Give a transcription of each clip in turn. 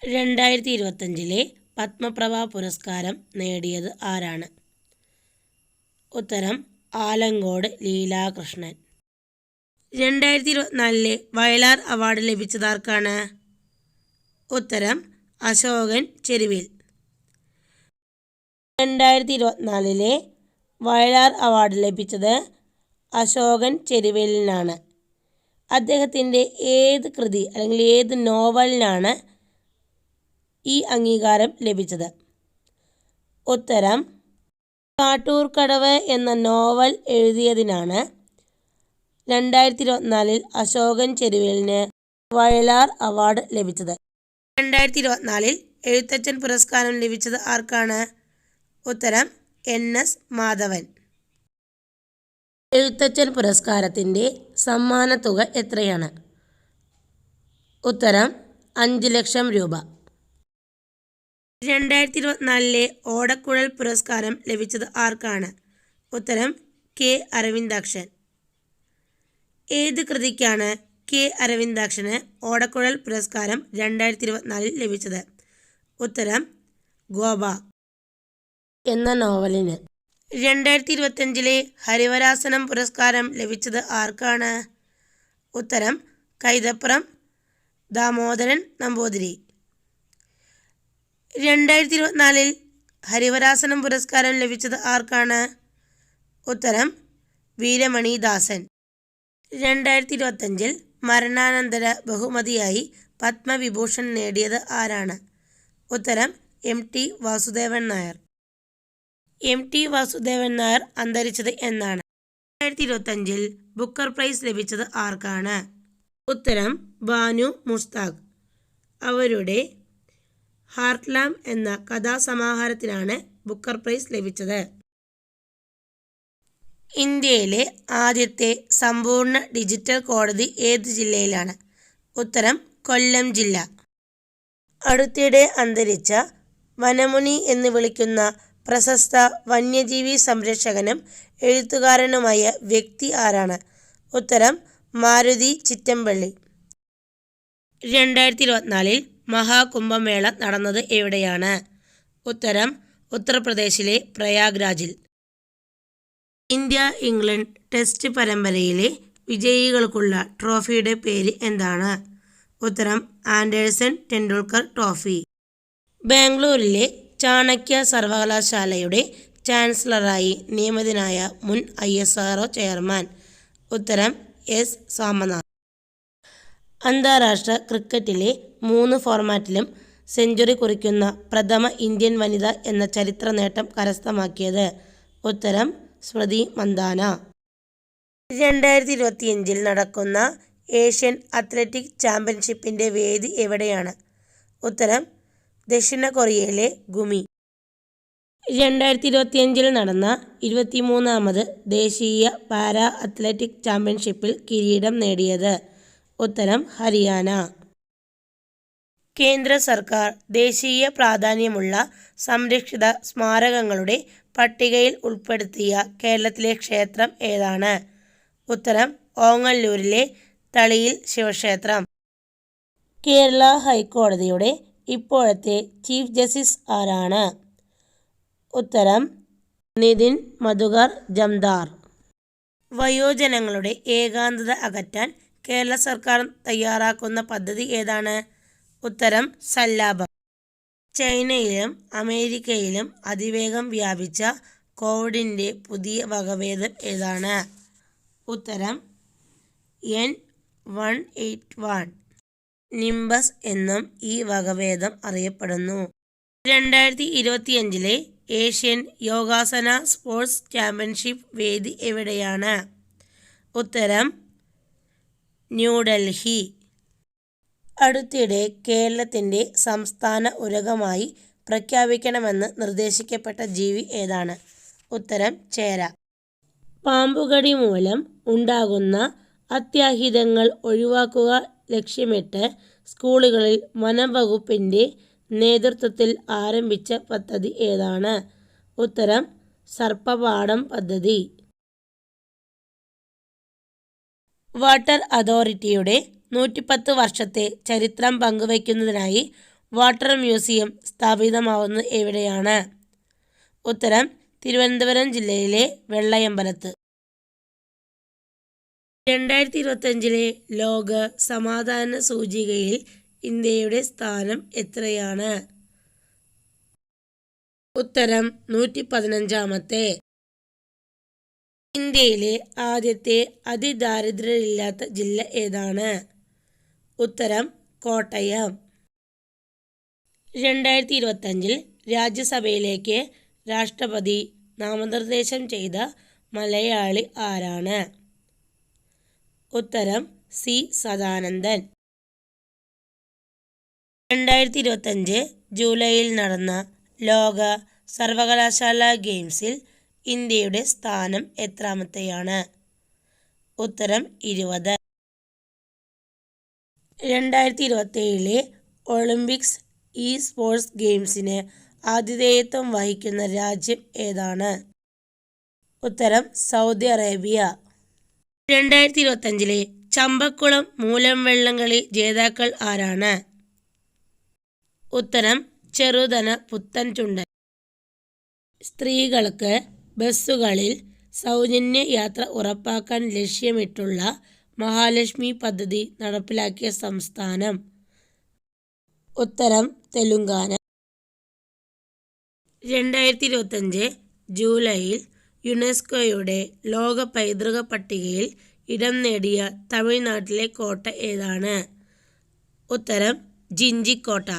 2025 പത്മപ്രഭ പുരസ്കാരം നേടിയത് ആരാണ്? ഉത്തരം ആലങ്കോട് ലീലാകൃഷ്ണൻ. 2024 വയലാർ അവാർഡ് ലഭിച്ചതാർക്കാണ്? ഉത്തരം അശോകൻ ചെരുവിൽ. 2024 വയലാർ അവാർഡ് ലഭിച്ചത് അശോകൻ ചെരുവിലിനാണ്. അദ്ദേഹത്തിൻ്റെ ഏത് കൃതി അല്ലെങ്കിൽ ഏത് നോവലിനാണ് ഈ അംഗീകാരം ലഭിച്ചത്? ഉത്തരം കാട്ടൂർക്കടവ് എന്ന നോവൽ എഴുതിയതിനാണ് 2024 അശോകൻ ചെരുവിലിന് വയലാർ അവാർഡ് ലഭിച്ചത്. 2024 എഴുത്തച്ഛൻ പുരസ്കാരം ലഭിച്ചത് ആർക്കാണ്? ഉത്തരം NS മാധവൻ. എഴുത്തച്ഛൻ പുരസ്കാരത്തിൻ്റെ സമ്മാനത്തുക എത്രയാണ്? ഉത്തരം 5 ലക്ഷം രൂപ. 2024 ഓടക്കുഴൽ പുരസ്കാരം ലഭിച്ചത് ആർക്കാണ്? ഉത്തരം K അരവിന്ദാക്ഷൻ. ഏത് കൃതിക്കാണ് K അരവിന്ദാക്ഷന് ഓടക്കുഴൽ പുരസ്കാരം 2024 ലഭിച്ചത്? ഉത്തരം ഗോപ എന്ന നോവലിന്. 2025 ഹരിവരാസനം പുരസ്കാരം ലഭിച്ചത് ആർക്കാണ്? ഉത്തരം കൈതപ്രം ദാമോദരൻ നമ്പൂതിരി. 2024 ഹരിവരാസനം പുരസ്കാരം ലഭിച്ചത് ആർക്കാണ്? ഉത്തരം വീരമണി ദാസൻ. 2025 മരണാനന്തര ബഹുമതിയായി പത്മവിഭൂഷൺ നേടിയത് ആരാണ്? ഉത്തരം MT വാസുദേവൻ നായർ. MT വാസുദേവൻ നായർ അന്തരിച്ചത് എന്നാണ്? 2025 ബുക്കർ പ്രൈസ് ലഭിച്ചത് ആർക്കാണ്? ഉത്തരം ബാനു മുസ്താഖ്. അവരുടെ ഹാർട്ട്ലാം എന്ന കഥാസമാഹാരത്തിനാണ് ബുക്കർ പ്രൈസ് ലഭിച്ചത്. ഇന്ത്യയിലെ ആദ്യത്തെ സമ്പൂർണ്ണ ഡിജിറ്റൽ കോടതി ഏത് ജില്ലയിലാണ്? ഉത്തരം കൊല്ലം ജില്ല. അടുത്തിടെ അന്തരിച്ച വനമുനി എന്ന് വിളിക്കുന്ന പ്രശസ്ത വന്യജീവി സംരക്ഷകനും എഴുത്തുകാരനുമായ വ്യക്തി ആരാണ്? ഉത്തരം മാരുതി ചിറ്റമ്പള്ളി. 2024 മഹാകുംഭമേള നടന്നത് എവിടെയാണ്? ഉത്തരം ഉത്തർപ്രദേശിലെ പ്രയാഗ്രാജിൽ. ഇന്ത്യ ഇംഗ്ലണ്ട് ടെസ്റ്റ് പരമ്പരയിലെ വിജയികൾക്കുള്ള ട്രോഫിയുടെ പേര് എന്താണ്? ഉത്തരം ആൻഡേഴ്സൺ ടെണ്ടുൽക്കർ ട്രോഫി. ബാംഗ്ലൂരിലെ ചാണക്യ സർവകലാശാലയുടെ ചാൻസലറായി നിയമിതനായ മുൻ ISRO ചെയർമാൻ? ഉത്തരം S സോമനാഥ്. അന്താരാഷ്ട്ര ക്രിക്കറ്റിലെ 3 ഫോർമാറ്റിലും സെഞ്ചുറി കുറിക്കുന്ന പ്രഥമ ഇന്ത്യൻ വനിത എന്ന ചരിത്ര നേട്ടം കരസ്ഥമാക്കിയത്? ഉത്തരം സ്മൃതി മന്ദാന. 2025 നടക്കുന്ന ഏഷ്യൻ അത്ലറ്റിക് ചാമ്പ്യൻഷിപ്പിൻ്റെ വേദി എവിടെയാണ്? ഉത്തരം ദക്ഷിണ കൊറിയയിലെ ഗുമി. 2025 നടന്ന 23ാമത് ദേശീയ പാരാ അത്ലറ്റിക് ചാമ്പ്യൻഷിപ്പിൽ കിരീടം നേടിയത്? ഉത്തരം ഹരിയാന. കേന്ദ്ര സർക്കാർ ദേശീയ പ്രാധാന്യമുള്ള സംരക്ഷിത സ്മാരകങ്ങളുടെ പട്ടികയിൽ ഉൾപ്പെടുത്തിയ കേരളത്തിലെ ക്ഷേത്രം ഏതാണ്? ഉത്തരം ഓങ്ങല്ലൂരിലെ തളിയിൽ ശിവക്ഷേത്രം. കേരള ഹൈക്കോടതിയുടെ ഇപ്പോഴത്തെ ചീഫ് ജസ്റ്റിസ് ആരാണ്? ഉത്തരം നിതിൻ മധുകർ ജംദാർ. വയോജനങ്ങളുടെ ഏകാന്തത അകറ്റാൻ കേരള സർക്കാർ തയ്യാറാക്കുന്ന പദ്ധതി ഏതാണ്? ഉത്തരം സല്ലാപം. ചൈനയിലും അമേരിക്കയിലും അതിവേഗം വ്യാപിച്ച കോവിഡിൻ്റെ പുതിയ വകഭേദം ഏതാണ്? ഉത്തരം N181. നിംബസ് എന്നും ഈ വകഭേദം അറിയപ്പെടുന്നു. 2025 ഏഷ്യൻ യോഗാസന സ്പോർട്സ് ചാമ്പ്യൻഷിപ്പ് വേദി എവിടെയാണ്? ഉത്തരം ന്യൂഡൽഹി. അടുത്തിടെ കേരളത്തിൻ്റെ സംസ്ഥാന ഉരഗമായി പ്രഖ്യാപിക്കണമെന്ന് നിർദ്ദേശിക്കപ്പെട്ട ജീവി ഏതാണ്? ഉത്തരം ചേര. പാമ്പുകടി മൂലം ഉണ്ടാകുന്ന അത്യാഹിതങ്ങൾ ഒഴിവാക്കുക ലക്ഷ്യമിട്ട് സ്കൂളുകളിൽ വനം വകുപ്പിൻ്റെ നേതൃത്വത്തിൽ ആരംഭിച്ച പദ്ധതി ഏതാണ്? ഉത്തരം സർപ്പപാഠം പദ്ധതി. വാട്ടർ അതോറിറ്റിയുടെ 110 വർഷത്തെ ചരിത്രം പങ്കുവയ്ക്കുന്നതിനായി വാട്ടർ മ്യൂസിയം സ്ഥാപിതമാവുന്നത് എവിടെയാണ്? ഉത്തരം തിരുവനന്തപുരം ജില്ലയിലെ വെള്ളയമ്പലത്ത്. 2025 ലോക സമാധാന സൂചികയിൽ ഇന്ത്യയുടെ സ്ഥാനം എത്രയാണ്? ഉത്തരം 115. ഇന്ത്യയിലെ ആദ്യത്തെ അതിദാരിദ്ര്യരില്ലാത്ത ജില്ല ഏതാണ്? ഉത്തരം കോട്ടയം. 2025 രാജ്യസഭയിലേക്ക് രാഷ്ട്രപതി നാമനിർദ്ദേശം ചെയ്ത മലയാളി ആരാണ്? ഉത്തരം സി സദാനന്ദൻ. 2025 ജൂലൈയിൽ നടന്ന ലോക സർവകലാശാല ഗെയിംസിൽ ഇന്ത്യയുടെ സ്ഥാനം എത്രാമത്തെയാണ്? ഉത്തരം 20. 2027 ഒളിമ്പിക്സ് സ്പോർട്സ് ഗെയിംസിന് ആതിഥേയത്വം വഹിക്കുന്ന രാജ്യം ഏതാണ്? ഉത്തരം സൗദി അറേബ്യ. 2025 ചമ്പക്കുളം മൂലം വള്ളംകളി ജേതാക്കൾ ആരാണ്? ഉത്തരം ചെറുതന പുത്തൻചുണ്ടൻ. സ്ത്രീകൾക്ക് ബസ്സുകളിൽ സൗജന്യ യാത്ര ഉറപ്പാക്കാൻ ലക്ഷ്യമിട്ടുള്ള മഹാലക്ഷ്മി പദ്ധതി നടപ്പിലാക്കിയ സംസ്ഥാനം? ഉത്തരം തെലുങ്കാന. 2025 ജൂലൈയിൽ യുനെസ്കോയുടെ ലോക പൈതൃക പട്ടികയിൽ ഇടം നേടിയ തമിഴ്നാട്ടിലെ കോട്ട ഏതാണ്? ഉത്തരം ജിഞ്ചിക്കോട്ട.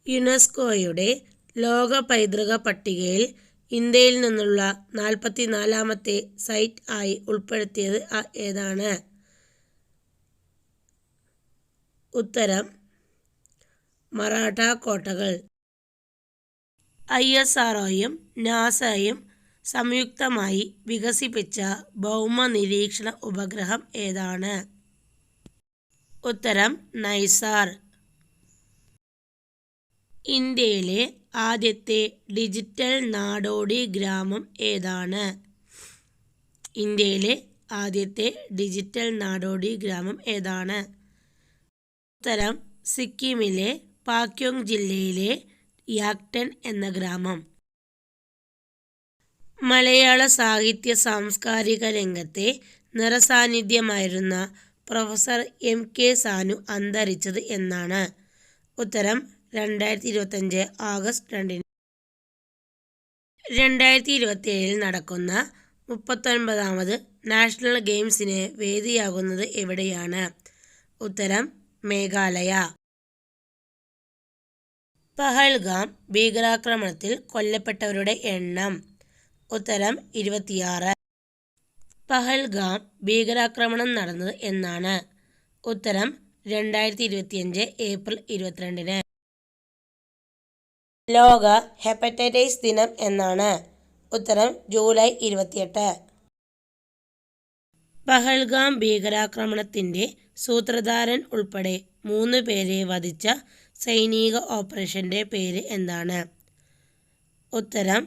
യുനെസ്കോയുടെ ലോക പൈതൃക പട്ടികയിൽ ഇന്ത്യയിൽ നിന്നുള്ള 44ാമത്തെ സൈറ്റ് ആയി ഉൾപ്പെടുത്തിയത് ഏതാണ്? ഉത്തരം മറാഠ കോട്ടകൾ. ISROയും നാസയും സംയുക്തമായി വികസിപ്പിച്ച ഭൗമ നിരീക്ഷണ ഉപഗ്രഹം ഏതാണ്? ഉത്തരം നൈസാർ. ഇന്ത്യയിലെ ആദ്യത്തെ ഡിജിറ്റൽ നാടോടി ഗ്രാമം ഏതാണ്? ഇന്ത്യയിലെ ആദ്യത്തെ ഡിജിറ്റൽ നാടോടി ഗ്രാമം ഏതാണ്? ഉത്തരം സിക്കിമിലെ പാക്യോങ് ജില്ലയിലെ യാക്ടൻ എന്ന ഗ്രാമം. മലയാള സാഹിത്യ സാംസ്കാരിക രംഗത്തെ നിറസാന്നിധ്യമായിരുന്ന പ്രൊഫസർ MK സാനു അന്തരിച്ചത് എന്നാണ്? ഉത്തരം 2025 ആഗസ്റ്റ് 2. 2027 നടക്കുന്ന 39ാമത് നാഷണൽ ഗെയിംസിന് വേദിയാകുന്നത് എവിടെയാണ്? ഉത്തരം മേഘാലയ. പഹൽഗാം ഭീകരാക്രമണത്തിൽ കൊല്ലപ്പെട്ടവരുടെ എണ്ണം? ഉത്തരം 26. പഹൽഗാം ഭീകരാക്രമണം നടന്നത് എന്നാണ്? ഉത്തരം 2025 ഏപ്രിൽ 22. ലോക ഹെപ്പറ്റൈറ്റിസ് ദിനം എന്നാണ്? ഉത്തരം ജൂലൈ 28. പഹൽഗാം ഭീകരാക്രമണത്തിൻ്റെ സൂത്രധാരൻ ഉൾപ്പെടെ 3 പേരെ വധിച്ച സൈനിക ഓപ്പറേഷൻ്റെ പേര് എന്താണ്? ഉത്തരം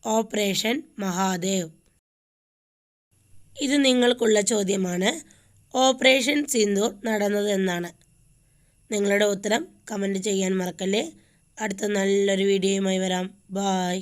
ഓപ്പറേഷൻ മഹാദേവ്. ഇത് നിങ്ങൾക്കുള്ള ചോദ്യമാണ്. ഓപ്പറേഷൻ സിന്ദൂർ നടന്നത് എന്നാണ്? നിങ്ങളുടെ ഉത്തരം കമൻറ്റ് ചെയ്യാൻ മറക്കല്ലേ. അടുത്ത നല്ലൊരു വീഡിയോയുമായി വരാം. ബായ്.